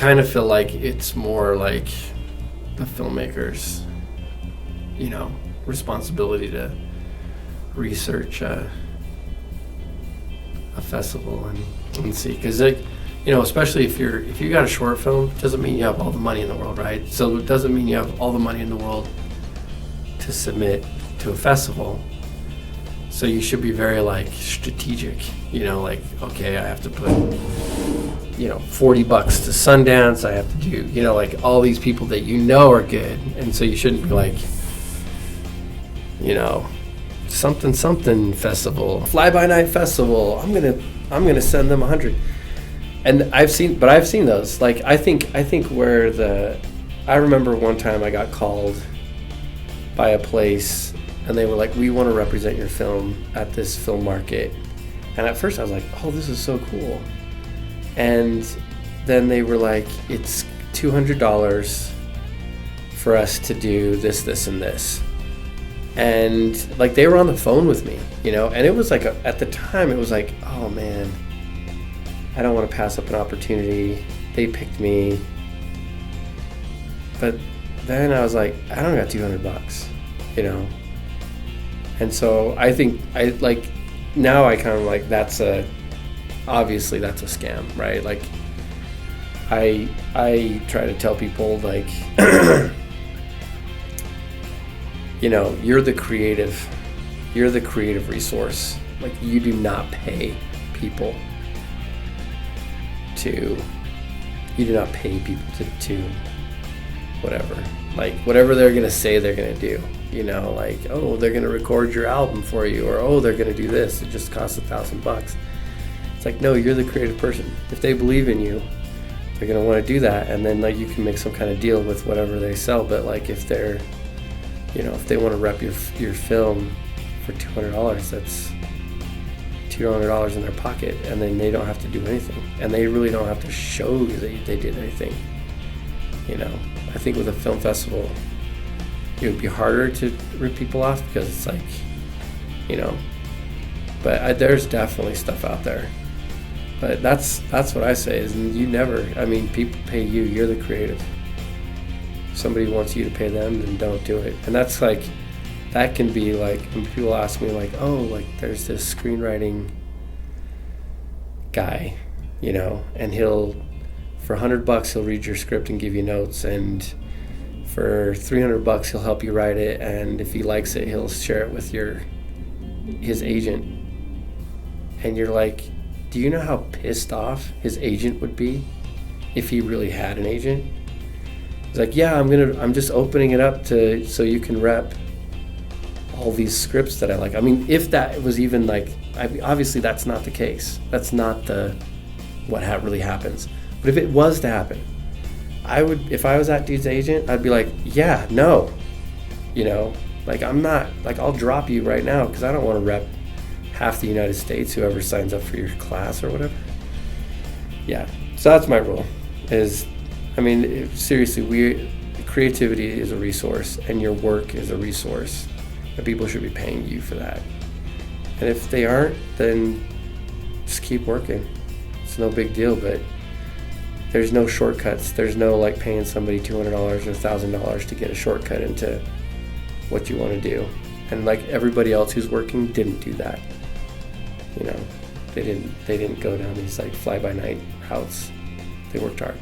kind of feel like it's more like the filmmaker's, responsibility to research a festival and see, because especially if you got a short film, doesn't mean you have all the money in the world, right? So it doesn't mean you have all the money in the world to submit to a festival. So you should be very strategic, okay, I have to put $40 to Sundance, I have to do all these people that are good, and so you shouldn't be something festival, fly by night festival, I'm gonna send them 100. And I've seen those. I think I remember one time I got called by a place and they were like, we want to represent your film at this film market. And at first I was like, oh, this is so cool. And then they were like, it's $200 for us to do this, and this. And they were on the phone with me, and it was at the time it was like, oh man, I don't want to pass up an opportunity. They picked me. But then I was like, I don't got $200, And so I think now I kind of obviously that's a scam, right? I try to tell people you're the creative resource. You do not pay people to whatever. Whatever they're gonna say they're gonna do. Oh, they're gonna record your album for you, or oh, they're gonna do this. It just costs $1,000. It's no, you're the creative person. If they believe in you, they're gonna want to do that, and then you can make some kind of deal with whatever they sell. But if they're, if they want to rep your film for $200, that's $200 in their pocket, and then they don't have to do anything, and they really don't have to show you that they did anything. I think with a film festival, it would be harder to rip people off because it's but there's definitely stuff out there. But that's what I say is people pay you. You're the creative. If somebody wants you to pay them, then don't do it. And that's that can be when people ask me there's this screenwriting guy, and for $100 he'll read your script and give you notes, and for $300 he'll help you write it, and if he likes it he'll share it with his agent. And you're like, do you know how pissed off his agent would be if he really had an agent? He's like, yeah, I'm just opening it up so you can rep all these scripts that I like. If that was even obviously that's not the case. That's not what really happens. But if it was to happen, if I was that dude's agent, I'd be like, yeah, no, I'm not, I'll drop you right now because I don't want to rep half the United States, whoever signs up for your class or whatever. Yeah, so that's my rule. Seriously, creativity is a resource, and your work is a resource, and people should be paying you for that. And if they aren't, then just keep working. It's no big deal, but there's no shortcuts. There's no paying somebody $200 or $1,000 to get a shortcut into what you want to do. And everybody else who's working didn't do that. They didn't go down these fly-by-night routes. They worked hard.